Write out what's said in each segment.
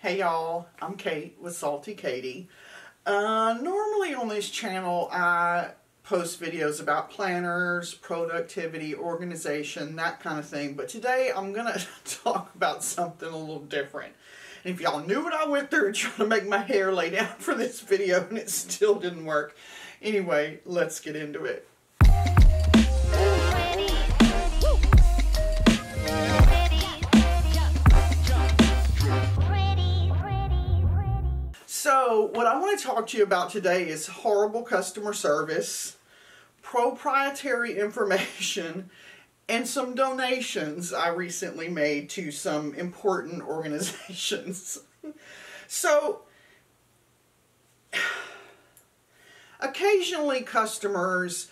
Hey y'all, I'm Kate with Salty Katie. Normally on this channel I post videos about planners, productivity, organization, that kind of thing. But today I'm going to talk about something a little different. And if y'all knew what I went through trying to make my hair lay down for this video and it still didn't work. Anyway, let's get into it. So, what I want to talk to you about today is horrible customer service, proprietary information, and some donations I recently made to some important organizations. So, occasionally customers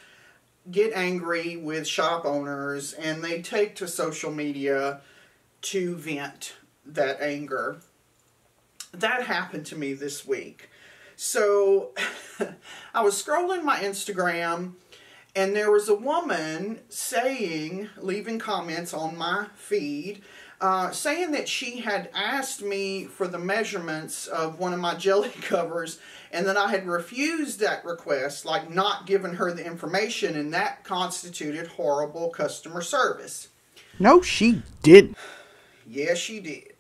get angry with shop owners and they take to social media to vent that anger. That happened to me this week. So I was scrolling my Instagram and there was a woman leaving comments on my feed, saying that she had asked me for the measurements of one of my jelly covers and that I had refused that request, like not giving her the information, and that constituted horrible customer service. No, she didn't. Yes, she did.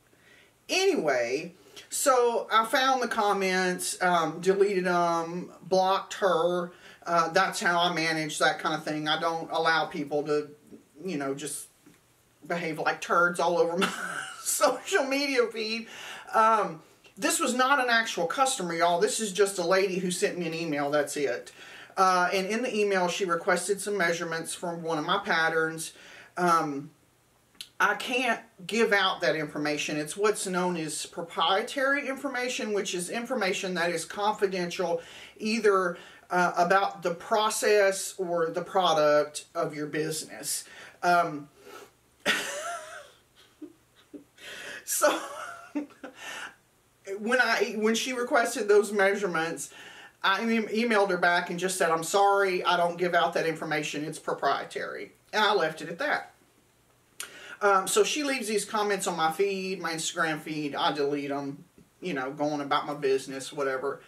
Anyway, so I found the comments, deleted them, blocked her. That's how I manage that kind of thing. I don't allow people to, just behave like turds all over my social media feed. This was not an actual customer, y'all. This is just a lady who sent me an email. That's it. And in the email, she requested some measurements from one of my patterns. I can't give out that information. It's what's known as proprietary information, which is information that is confidential, either about the process or the product of your business. So when she requested those measurements, I emailed her back and just said, I'm sorry, I don't give out that information. It's proprietary. And I left it at that. So she leaves these comments on my feed, my Instagram feed. I delete them, going about my business, whatever.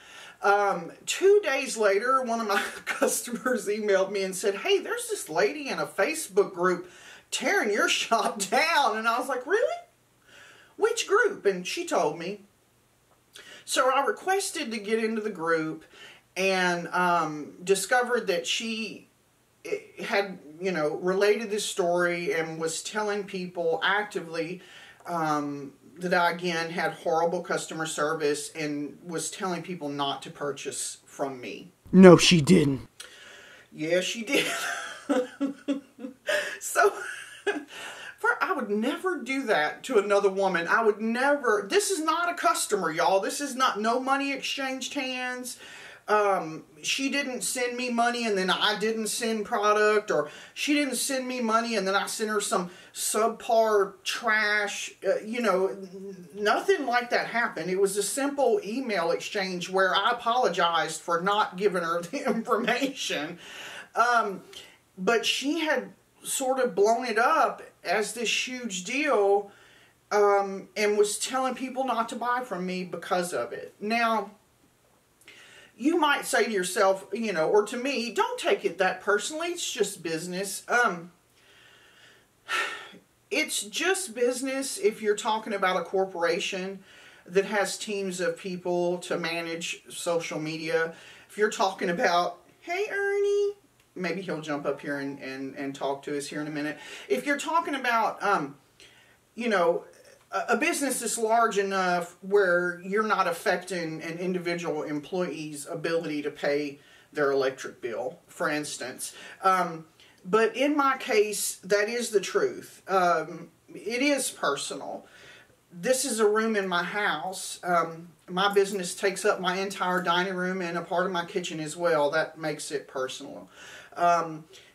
2 days later, one of my customers emailed me and said, hey, there's this lady in a Facebook group tearing your shop down. And I was like, really? Which group? And she told me. So I requested to get into the group and discovered that she had, related this story and was telling people actively that I, again, had horrible customer service and was telling people not to purchase from me. No, she didn't. Yeah, she did. So, I would never do that to another woman. I would never. This is not a customer, y'all. This is not, no money exchanged hands. She didn't send me money and then I didn't send product, or she didn't send me money and then I sent her some subpar trash. Nothing like that happened. It was a simple email exchange where I apologized for not giving her the information. But she had sort of blown it up as this huge deal, and was telling people not to buy from me because of it. Now, you might say to yourself, or to me, don't take it that personally. It's just business. It's just business if you're talking about a corporation that has teams of people to manage social media. If you're talking about, hey, Ernie, maybe he'll jump up here and talk to us here in a minute. If you're talking about, a business that's large enough where you're not affecting an individual employee's ability to pay their electric bill, for instance. But in my case, that is the truth. It is personal. This is a room in my house. My business takes up my entire dining room and a part of my kitchen as well. That makes it personal.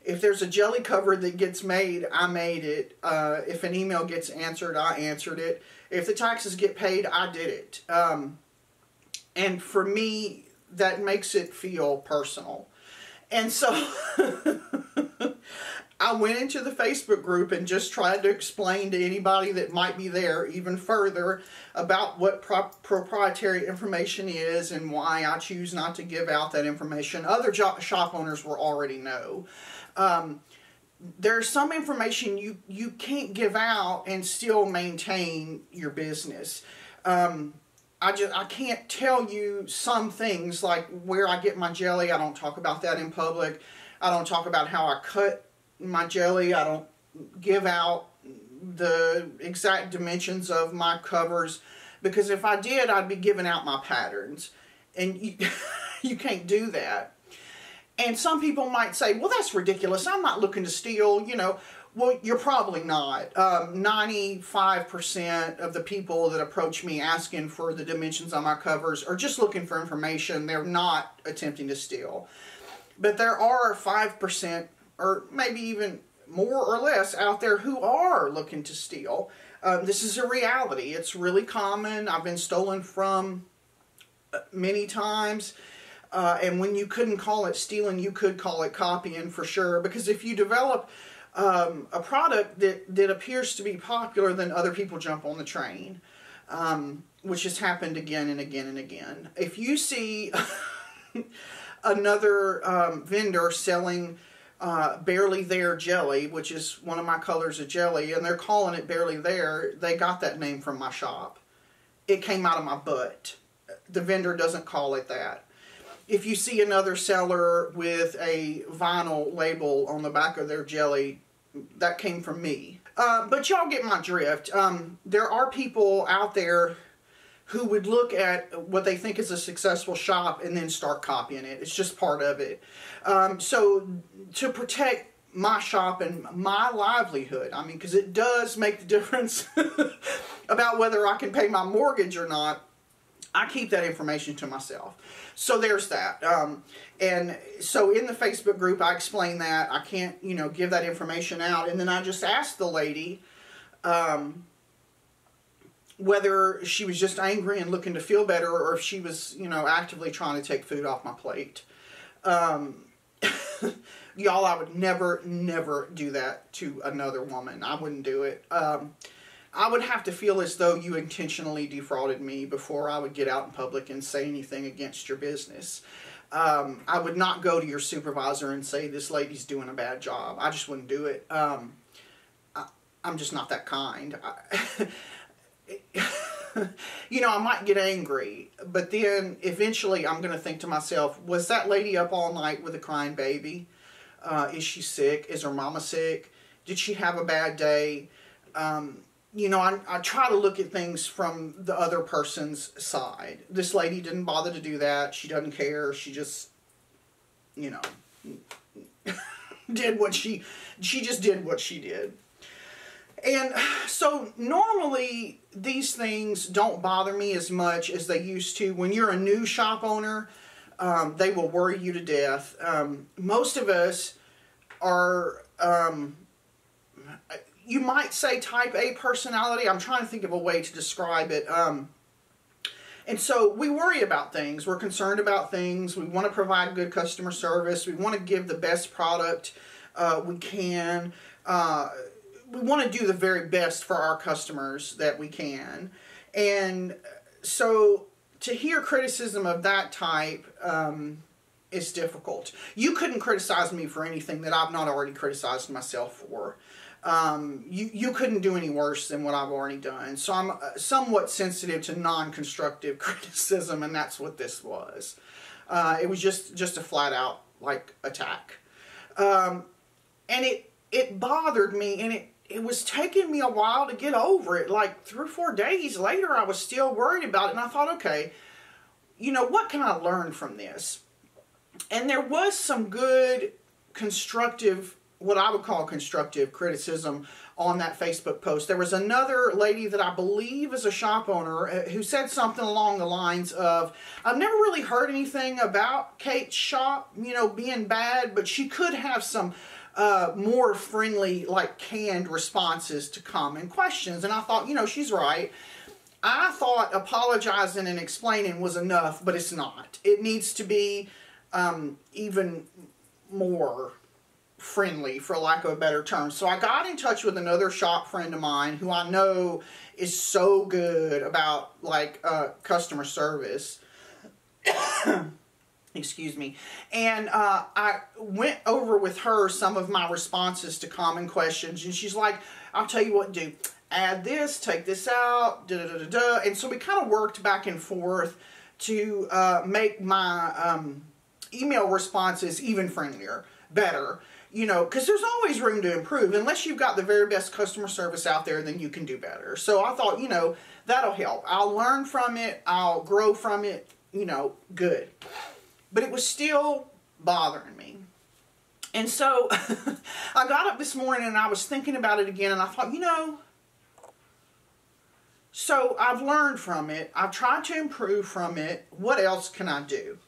If there's a jelly cover that gets made, I made it. If an email gets answered, I answered it. If the taxes get paid, I did it. And for me, that makes it feel personal. And so I went into the Facebook group and just tried to explain to anybody that might be there even further about what proprietary information is and why I choose not to give out that information. Other shop owners will already know. There's some information you can't give out and still maintain your business. I can't tell you some things like where I get my jelly. I don't talk about that in public. I don't talk about how I cut my jelly. I don't give out the exact dimensions of my covers, because if I did, I'd be giving out my patterns, and you can't do that. And some people might say, well, that's ridiculous. I'm not looking to steal, you know. Well, you're probably not. 95% of the people that approach me asking for the dimensions on my covers are just looking for information. They're not attempting to steal. But there are 5%, or maybe even more or less, out there who are looking to steal. This is a reality. It's really common. I've been stolen from many times. And when you couldn't call it stealing, you could call it copying for sure. Because if you develop a product that appears to be popular, then other people jump on the train, which has happened again and again and again. If you see another vendor selling Barely There jelly, which is one of my colors of jelly, and they're calling it Barely There, they got that name from my shop. It came out of my butt. The vendor doesn't call it that. If you see another seller with a vinyl label on the back of their jelly, that came from me. But y'all get my drift. There are people out there who would look at what they think is a successful shop and then start copying it. It's just part of it. So to protect my shop and my livelihood, I mean, because it does make the difference about whether I can pay my mortgage or not, I keep that information to myself. So there's that. And so in the Facebook group, I explain that. I can't, you know, give that information out. And then I just asked the lady whether she was just angry and looking to feel better, or if she was, you know, actively trying to take food off my plate. Y'all, I would never do that to another woman. I wouldn't do it. I would have to feel as though you intentionally defrauded me before I would get out in public and say anything against your business. I would not go to your supervisor and say, this lady's doing a bad job. I just wouldn't do it. I'm just not that kind. You know, I might get angry, but then eventually I'm going to think to myself, was that lady up all night with a crying baby? Is she sick? Is her mama sick? Did she have a bad day? You know, I try to look at things from the other person's side. This lady didn't bother to do that. She doesn't care. She just, you know, did what she just did what she did. And so normally these things don't bother me as much as they used to. When you're a new shop owner, they will worry you to death. Most of us are, you might say type A personality. I'm trying to think of a way to describe it. And so we worry about things. We're concerned about things. We want to provide good customer service. We want to give the best product we can. We want to do the very best for our customers that we can. And so to hear criticism of that type is difficult. You couldn't criticize me for anything that I've not already criticized myself for. You couldn't do any worse than what I've already done. So I'm somewhat sensitive to non-constructive criticism, and that's what this was. It was just a flat-out, like, attack. And it bothered me, and it was taking me a while to get over it. Like 3 or 4 days later, I was still worried about it, and I thought, okay, you know, what can I learn from this? And there was some good, constructive, what I would call constructive criticism on that Facebook post. There was another lady that I believe is a shop owner who said something along the lines of, I've never really heard anything about Kate's shop, you know, being bad, but she could have some more friendly, like, canned responses to common questions. And I thought, you know, she's right. I thought apologizing and explaining was enough, but it's not. It needs to be even more friendly, for lack of a better term. So I got in touch with another shop friend of mine who I know is so good about like customer service. Excuse me. And I went over with her some of my responses to common questions, and she's like, I'll tell you what to do. Add this, take this out, da da da da da. And so we kind of worked back and forth to make my email responses even friendlier, better. You know, because there's always room to improve. Unless you've got the very best customer service out there, then you can do better. So I thought, you know, that'll help. I'll learn from it. I'll grow from it. You know, good. But it was still bothering me. And so I got up this morning and I was thinking about it again. And I thought, you know, so I've learned from it. I've tried to improve from it. What else can I do?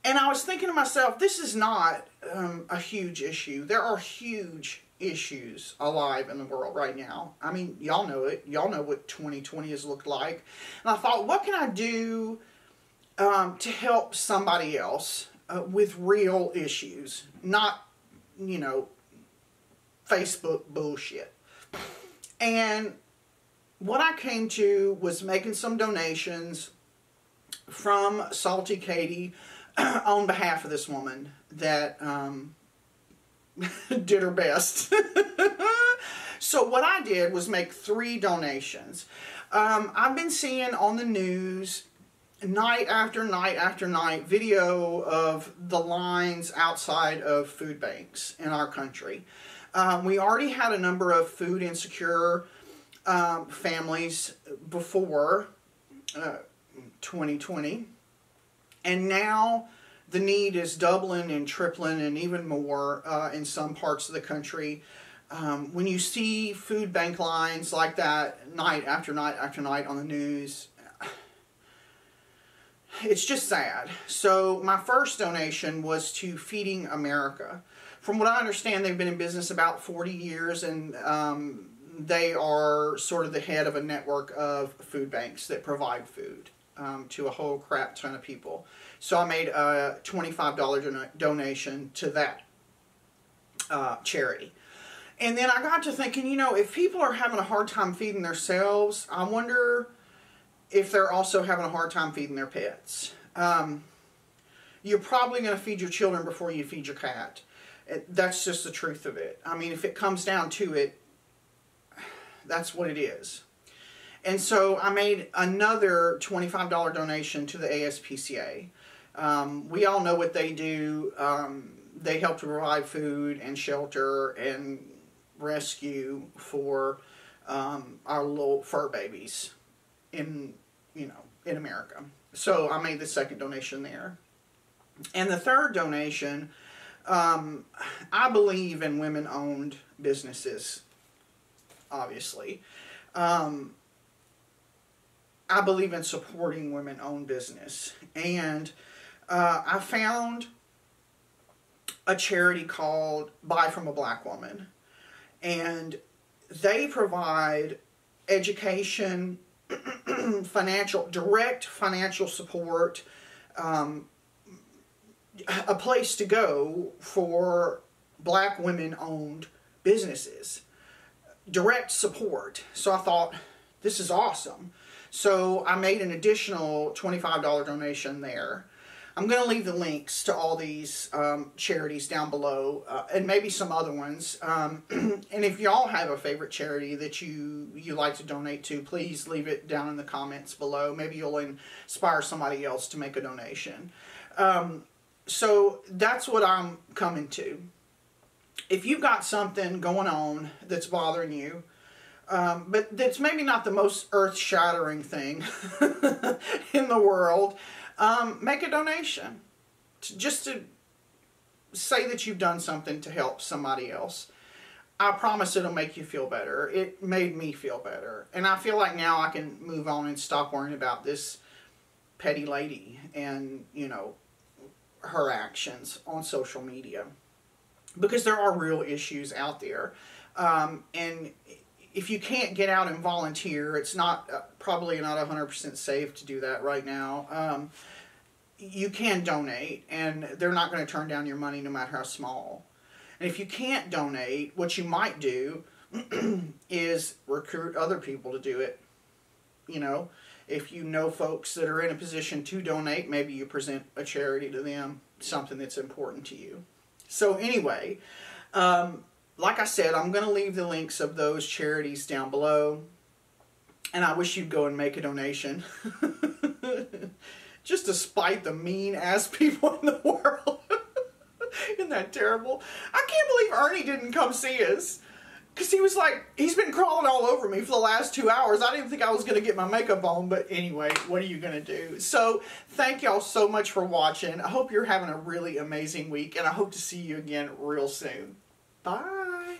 And I was thinking to myself, this is not a huge issue. There are huge issues alive in the world right now. I mean, y'all know it. Y'all know what 2020 has looked like. And I thought, what can I do to help somebody else with real issues? Not, you know, Facebook bullshit. And what I came to was making some donations from Salty Katie on behalf of this woman that did her best. So what I did was make 3 donations. I've been seeing on the news night after night after night video of the lines outside of food banks in our country. We already had a number of food insecure families before 2020. And now the need is doubling and tripling and even more in some parts of the country. When you see food bank lines like that night after night after night on the news, it's just sad. So my first donation was to Feeding America. From what I understand, they've been in business about 40 years, and they are sort of the head of a network of food banks that provide food to a whole crap ton of people. So I made a $25 donation to that charity. And then I got to thinking, you know, if people are having a hard time feeding themselves, I wonder if they're also having a hard time feeding their pets. You're probably going to feed your children before you feed your cat. That's just the truth of it. I mean, if it comes down to it, that's what it is. And so I made another $25 donation to the ASPCA. We all know what they do. They help to provide food and shelter and rescue for our little fur babies in America. So I made the second donation there. And the third donation, I believe in women-owned businesses, obviously. I believe in supporting women-owned business. And I found a charity called Buy From a Black Woman. And they provide education, direct financial support, a place to go for black women-owned businesses. Direct support. So I thought, this is awesome. So I made an additional $25 donation there. I'm going to leave the links to all these charities down below, and maybe some other ones. And if y'all have a favorite charity that you like to donate to, please leave it down in the comments below. Maybe you'll inspire somebody else to make a donation. So that's what I'm coming to. If you've got something going on that's bothering you, but that's maybe not the most earth-shattering thing in the world, make a donation. Just to say that you've done something to help somebody else. I promise it'll make you feel better. It made me feel better. And I feel like now I can move on and stop worrying about this petty lady and, you know, her actions on social media. Because there are real issues out there. And if you can't get out and volunteer, it's not probably not 100% safe to do that right now. You can donate, and they're not going to turn down your money no matter how small. And if you can't donate, what you might do is recruit other people to do it. You know, if you know folks that are in a position to donate, maybe you present a charity to them, something that's important to you. So anyway, like I said, I'm going to leave the links of those charities down below. And I wish you'd go and make a donation. Just to spite the mean-ass people in the world. Isn't that terrible? I can't believe Ernie didn't come see us. Because he was like, he's been crawling all over me for the last 2 hours. I didn't think I was going to get my makeup on. But anyway, what are you going to do? So, thank y'all so much for watching. I hope you're having a really amazing week. And I hope to see you again real soon. Bye.